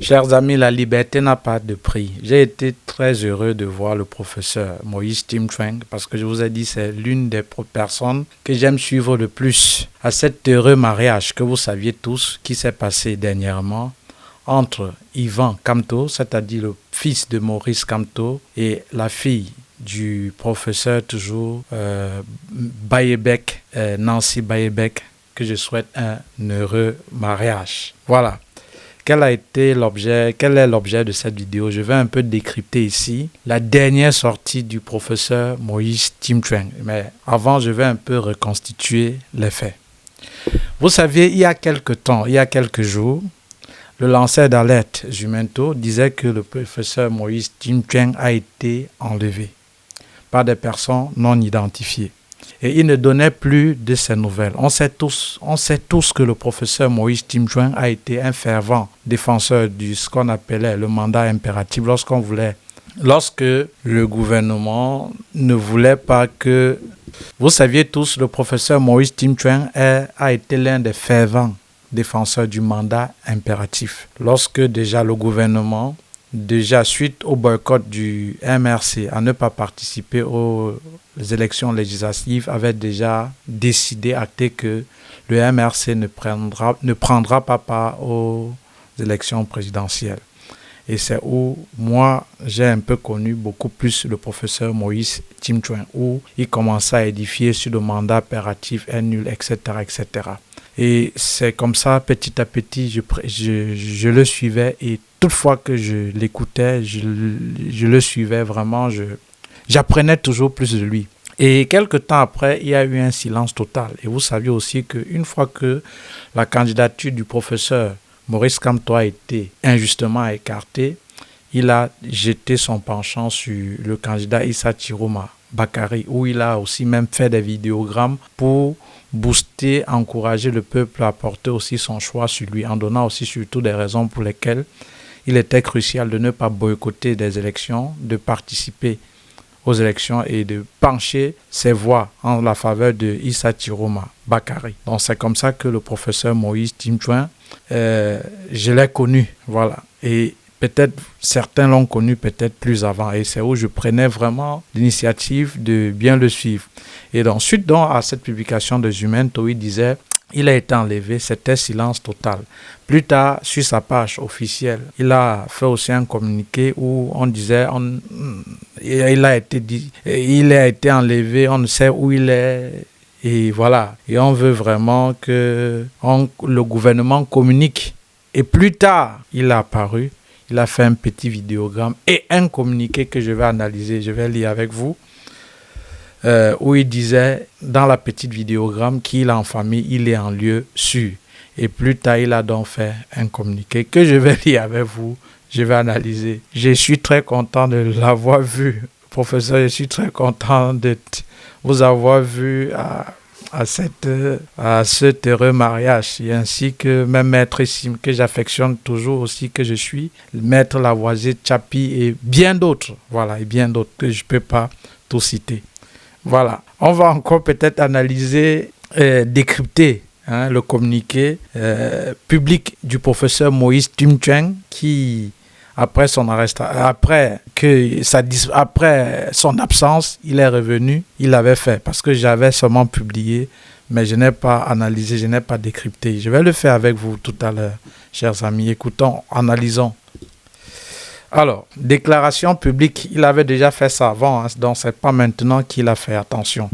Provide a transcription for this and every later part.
Chers amis, la liberté n'a pas de prix. J'ai été très heureux de voir le professeur Moïse Tim Truong parce que je vous ai dit c'est l'une des personnes que j'aime suivre le plus à cet heureux mariage que vous saviez tous qui s'est passé dernièrement entre Yvan Kamto, c'est-à-dire le fils de Maurice Kamto, et la fille du professeur toujours Bayebek, Nancy Bayebek, que je souhaite un heureux mariage. Voilà. Quel est l'objet de cette vidéo? Je vais un peu décrypter ici la dernière sortie du professeur Moïse Tim Truong. Mais avant, je vais un peu reconstituer les faits. Vous saviez, il y a quelques jours, le lanceur d'alerte Jumento disait que le professeur Moïse Tim Truong a été enlevé par des personnes non identifiées. Et il ne donnait plus de ses nouvelles. On sait tous que le professeur Moïse Tim Truong a été un fervent défenseur de ce qu'on appelait le mandat impératif lorsque le gouvernement ne voulait pas que... Vous saviez tous, le professeur Moïse Tim Truong a été l'un des fervents défenseurs du mandat impératif. Lorsque déjà le gouvernement, suite au boycott du MRC à ne pas participer aux élections législatives, avait déjà décidé, acté que le MRC ne prendra pas part aux élections présidentielles. Et c'est où moi j'ai un peu connu beaucoup plus le professeur Moïse Tim Truong, où il commençait à édifier sur le mandat impératif est nul, etc., etc. Et c'est comme ça, petit à petit, je le suivais et toutefois que je l'écoutais, je le suivais vraiment, j'apprenais toujours plus de lui. Et quelques temps après, il y a eu un silence total. Et vous saviez aussi qu'une fois que la candidature du professeur Maurice Kamto a été injustement écartée, il a jeté son penchant sur le candidat Issa Chiroma Bakary, où il a aussi même fait des vidéogrammes pour booster, encourager le peuple à porter aussi son choix sur lui, en donnant aussi surtout des raisons pour lesquelles il était crucial de ne pas boycotter des élections, de participer aux élections et de pencher ses voix en la faveur de Issa Chiroma Bakary. Donc c'est comme ça que le professeur Moïse Tim Truong, je l'ai connu, voilà. Et peut-être certains l'ont connu peut-être plus avant et c'est où je prenais vraiment l'initiative de bien le suivre. Et ensuite, à cette publication de Jumento, il disait il a été enlevé, c'était silence total. Plus tard, sur sa page officielle, il a fait aussi un communiqué où on disait il a été enlevé, on ne sait où il est. Et voilà. Et on veut vraiment que le gouvernement communique. Et plus tard, il est apparu. Il a fait un petit vidéogramme et un communiqué que je vais analyser. Je vais lire avec vous. Où il disait dans la petite vidéogramme qu'il est en famille, il est en lieu sûr. Et plus tard, il a donc fait un communiqué que je vais lire avec vous. Je vais analyser. Je suis très content de l'avoir vu. Professeur, je suis très content de vous avoir vu à cet heureux mariage, et ainsi que même maître Sim, que j'affectionne toujours aussi, que je suis, maître Lavoisier, Chapi et bien d'autres, voilà, et bien d'autres que je ne peux pas tout citer. Voilà, on va encore peut-être analyser, décrypter le communiqué public du professeur Moïse Tim Truong qui... Après son absence, il est revenu, il l'avait fait parce que j'avais seulement publié, mais je n'ai pas analysé, je n'ai pas décrypté. Je vais le faire avec vous tout à l'heure, chers amis. Écoutons, analysons. Alors, déclaration publique, il avait déjà fait ça avant, donc ce n'est pas maintenant qu'il a fait, attention.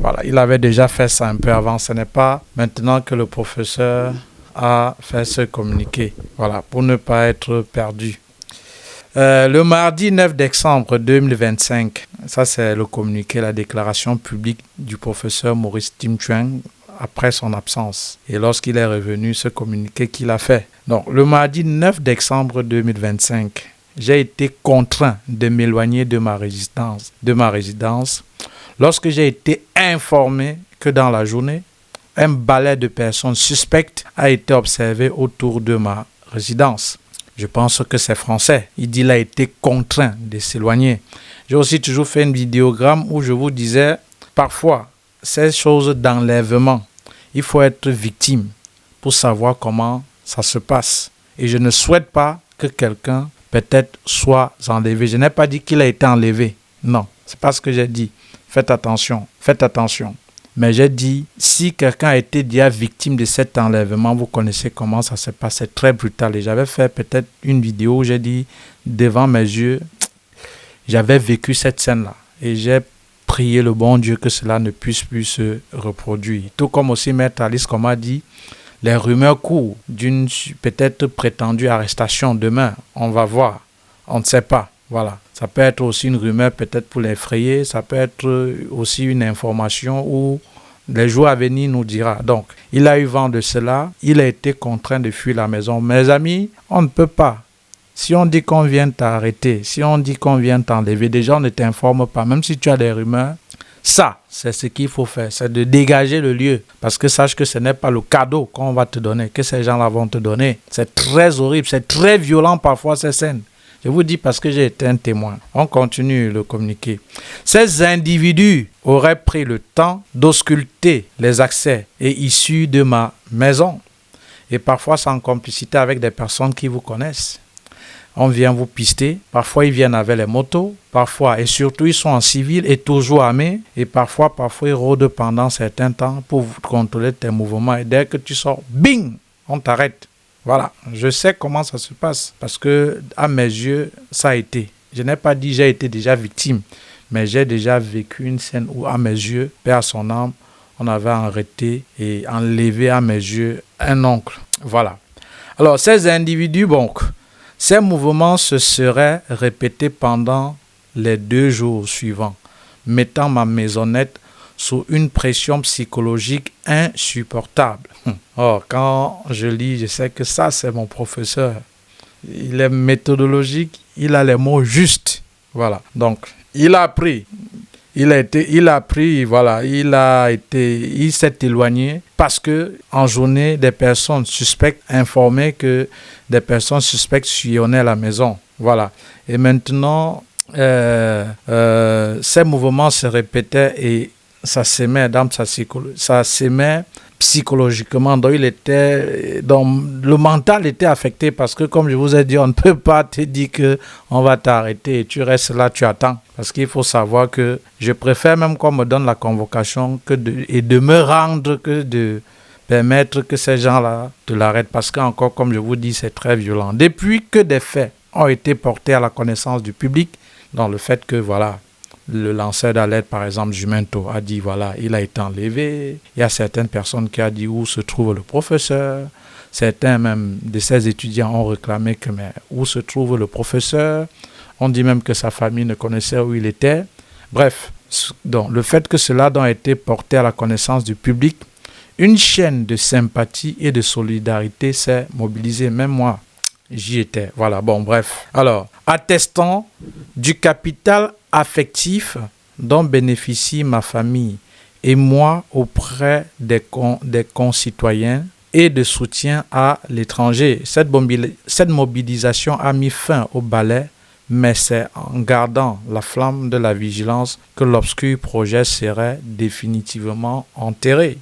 Voilà, il avait déjà fait ça un peu avant, ce n'est pas maintenant que le professeur a fait ce communiqué, voilà, pour ne pas être perdu. Le mardi 9 décembre 2025, ça c'est le communiqué, la déclaration publique du professeur Maurice Tim Truong après son absence. Et lorsqu'il est revenu, ce communiqué qu'il a fait. Donc, le mardi 9 décembre 2025, j'ai été contraint de m'éloigner de ma résidence lorsque j'ai été informé que dans la journée, un balai de personnes suspectes a été observé autour de ma résidence. Je pense que c'est français. Il a été contraint de s'éloigner. J'ai aussi toujours fait une vidéogramme où je vous disais, parfois, ces choses d'enlèvement, il faut être victime pour savoir comment ça se passe. Et je ne souhaite pas que quelqu'un peut-être soit enlevé. Je n'ai pas dit qu'il a été enlevé. Non, c'est pas ce que j'ai dit. Faites attention, faites attention. Mais j'ai dit, si quelqu'un a été déjà victime de cet enlèvement, vous connaissez comment ça se passe, c'est très brutal. Et j'avais fait peut-être une vidéo où j'ai dit, devant mes yeux, j'avais vécu cette scène-là. Et j'ai prié le bon Dieu que cela ne puisse plus se reproduire. Tout comme aussi Maître Alice, comme a dit, les rumeurs courent d'une peut-être prétendue arrestation demain. On va voir, on ne sait pas. Voilà. Ça peut être aussi une rumeur peut-être pour l'effrayer, ça peut être aussi une information où les jours à venir nous dira. Donc, il a eu vent de cela, il a été contraint de fuir la maison. Mes amis, on ne peut pas. Si on dit qu'on vient t'arrêter, si on dit qu'on vient t'enlever, déjà on ne t'informe pas, même si tu as des rumeurs. Ça, c'est ce qu'il faut faire, c'est de dégager le lieu. Parce que sache que ce n'est pas le cadeau qu'on va te donner, que ces gens-là vont te donner. C'est très horrible, c'est très violent parfois ces scènes. Je vous dis parce que j'ai été un témoin. On continue le communiqué. Ces individus auraient pris le temps d'ausculter les accès et issus de ma maison. Et parfois sans complicité avec des personnes qui vous connaissent. On vient vous pister. Parfois, ils viennent avec les motos. Parfois, et surtout, ils sont en civil et toujours armés. Et parfois, ils rôdent pendant certains temps pour contrôler tes mouvements. Et dès que tu sors, bing, on t'arrête. Voilà, je sais comment ça se passe parce que à mes yeux, ça a été. Je n'ai pas dit j'ai été déjà victime, mais j'ai déjà vécu une scène où à mes yeux, père son âme, on avait arrêté et enlevé à mes yeux un oncle. Voilà. Alors ces individus, donc, ces mouvements se seraient répétés pendant les 2 jours suivants, mettant ma maisonnette sous une pression psychologique insupportable. Or, quand je lis, je sais que ça, c'est mon professeur. Il est méthodologique, il a les mots justes. Voilà. Donc, il a appris. Il s'est éloigné parce que en journée, des personnes suspectes informaient que des personnes suspectes sillonnaient la maison. Voilà. Et maintenant, ces mouvements se répétaient et ça s'aimait psychologiquement. Donc, le mental était affecté parce que, comme je vous ai dit, on ne peut pas te dire qu'on va t'arrêter et tu restes là, tu attends. Parce qu'il faut savoir que je préfère même qu'on me donne la convocation et de me rendre que de permettre que ces gens-là te l'arrêtent. Parce qu'encore, comme je vous dis, c'est très violent. Depuis que des faits ont été portés à la connaissance du public, dans le fait que, voilà, le lanceur d'alerte, par exemple, Jumento, a dit, voilà, il a été enlevé. Il y a certaines personnes qui ont dit où se trouve le professeur. Certains même de ces étudiants ont réclamé que, mais où se trouve le professeur? On dit même que sa famille ne connaissait où il était. Bref, donc, le fait que cela a été porté à la connaissance du public, une chaîne de sympathie et de solidarité s'est mobilisée. Même moi, j'y étais. Voilà, bon, bref. Alors, attestant du capital affectif dont bénéficie ma famille et moi auprès des concitoyens et de soutien à l'étranger. Cette mobilisation a mis fin au balai, mais c'est en gardant la flamme de la vigilance que l'obscur projet serait définitivement enterré.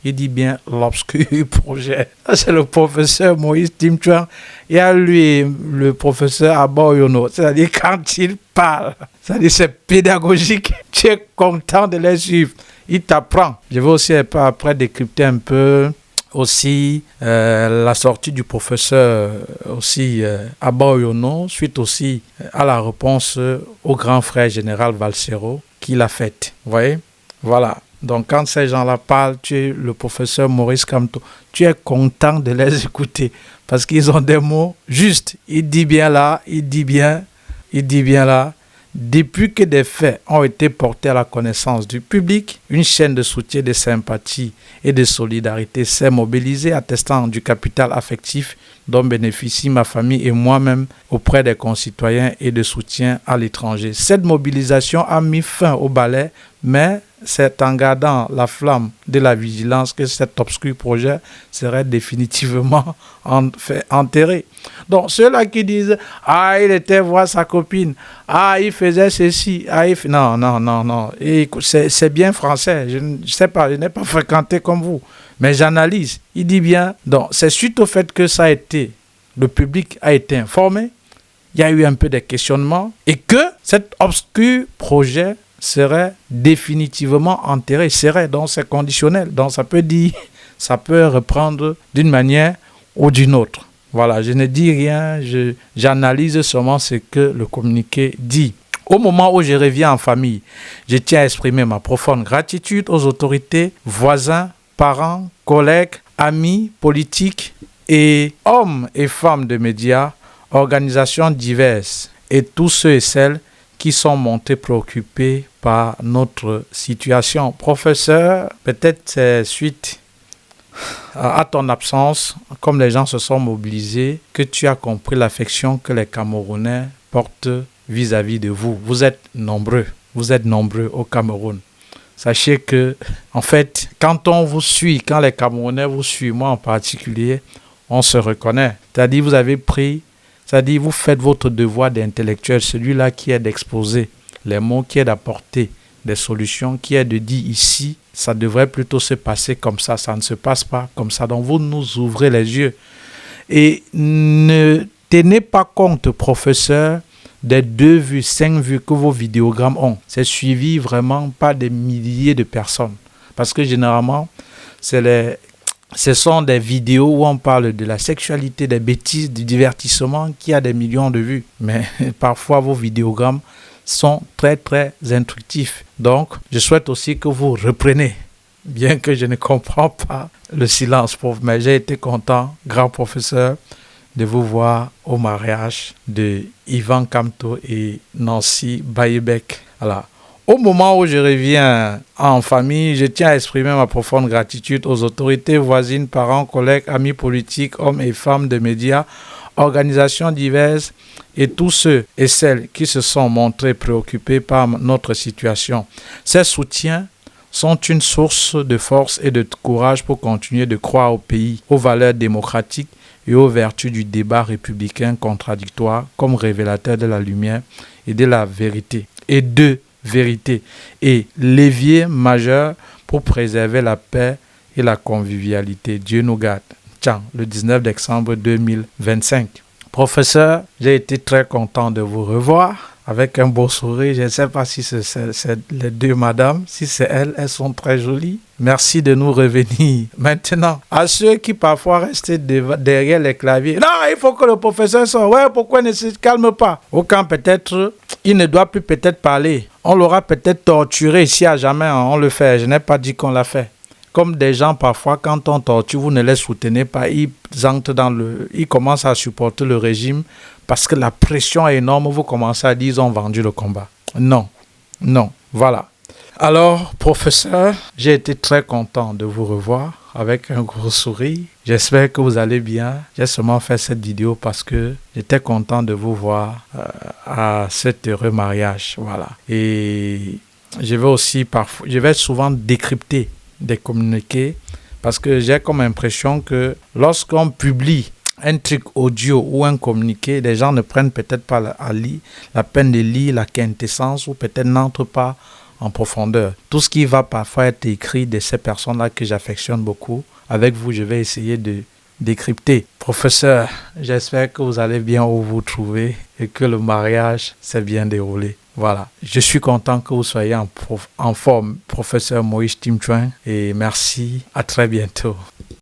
Il dit bien l'obscur projet. C'est le professeur Moïse Tim Chuang. Il y a lui, le professeur Aboyono. C'est-à-dire quand il parle, c'est-à-dire c'est pédagogique. Tu es content de les suivre. Il t'apprend. Je vais aussi après décrypter un peu aussi la sortie du professeur aussi Aboyono suite aussi à la réponse au grand frère général Valsero qu'il a faite. Vous voyez? Voilà. Donc, quand ces gens-là parlent, tu es le professeur Maurice Kamto, tu es content de les écouter parce qu'ils ont des mots justes. Il dit bien là, il dit bien là. Depuis que des faits ont été portés à la connaissance du public, une chaîne de soutien, de sympathie et de solidarité s'est mobilisée, attestant du capital affectif dont bénéficie ma famille et moi-même auprès des concitoyens et de soutien à l'étranger. Cette mobilisation a mis fin au balai, mais c'est en gardant la flamme de la vigilance que cet obscur projet serait définitivement enterré. Donc, ceux-là qui disent « Ah, il était voir sa copine. Ah, il faisait ceci. Ah, Non. Et c'est bien français. Je ne sais pas, je n'ai pas fréquenté comme vous. Mais j'analyse. Il dit bien. Donc, c'est suite au fait que ça a été le public a été informé, il y a eu un peu de questionnements et que cet obscur projet serait définitivement enterré, donc c'est conditionnel. Donc ça peut reprendre d'une manière ou d'une autre. Voilà, je ne dis rien, j'analyse seulement ce que le communiqué dit. Au moment où je reviens en famille, je tiens à exprimer ma profonde gratitude aux autorités, voisins, parents, collègues, amis, politiques et hommes et femmes de médias, organisations diverses et tous ceux et celles qui sont montés préoccupés par notre situation. Professeur, peut-être c'est suite à ton absence, comme les gens se sont mobilisés, que tu as compris l'affection que les Camerounais portent vis-à-vis de vous. Vous êtes nombreux au Cameroun. Sachez que, en fait, quand on vous suit, quand les Camerounais vous suivent, moi en particulier, on se reconnaît. C'est-à-dire, vous faites votre devoir d'intellectuel, celui-là qui est d'exposer les mots, qui est d'apporter des solutions, qui est de dire ici, ça devrait plutôt se passer comme ça ne se passe pas comme ça. Donc, vous nous ouvrez les yeux. Et ne tenez pas compte, professeur, des 2 vues, 5 vues que vos vidéogrammes ont. C'est suivi vraiment par des milliers de personnes. Parce que généralement, ce sont des vidéos où on parle de la sexualité, des bêtises, du divertissement qui a des millions de vues. Mais parfois, vos vidéogrammes sont très, très instructifs. Donc, je souhaite aussi que vous repreniez, bien que je ne comprends pas le silence, mais j'ai été content, grand professeur, de vous voir au mariage de Ivan Kamto et Nancy Bayebek. Voilà. Au moment où je reviens en famille, je tiens à exprimer ma profonde gratitude aux autorités voisines, parents, collègues, amis politiques, hommes et femmes de médias, organisations diverses et tous ceux et celles qui se sont montrés préoccupés par notre situation. Ces soutiens sont une source de force et de courage pour continuer de croire au pays, aux valeurs démocratiques et aux vertus du débat républicain contradictoire comme révélateur de la lumière et de la vérité. Et de vérité. Et levier majeur pour préserver la paix et la convivialité. Dieu nous garde. Tiens, le 19 décembre 2025. Professeur, j'ai été très content de vous revoir avec un beau sourire. Je ne sais pas si c'est les 2 madames. Si c'est elles sont très jolies. Merci de nous revenir. Maintenant, à ceux qui parfois restent derrière les claviers. Non, il faut que le professeur sorte. Ouais, pourquoi il ne se calme pas? Aucun peut-être, il ne doit plus peut-être parler. On l'aura peut-être torturé ici à jamais. On le fait. Je n'ai pas dit qu'on l'a fait. Comme des gens, parfois, quand on torture, vous ne les soutenez pas, ils commencent à supporter le régime parce que la pression est énorme. Vous commencez à dire ils ont vendu le combat. Non, voilà. Alors, professeur, j'ai été très content de vous revoir avec un gros sourire. J'espère que vous allez bien. J'ai seulement fait cette vidéo parce que j'étais content de vous voir à cet heureux mariage. Voilà. Et je vais souvent décrypter des communiqués parce que j'ai comme impression que lorsqu'on publie un truc audio ou un communiqué, les gens ne prennent peut-être pas la peine de lire la quintessence ou peut-être n'entrent pas en profondeur. Tout ce qui va parfois être écrit de ces personnes-là que j'affectionne beaucoup, avec vous, je vais essayer de décrypter. Professeur, j'espère que vous allez bien où vous trouvez et que le mariage s'est bien déroulé. Voilà, je suis content que vous soyez en forme, professeur Moïse Tim Chouin, et merci, à très bientôt.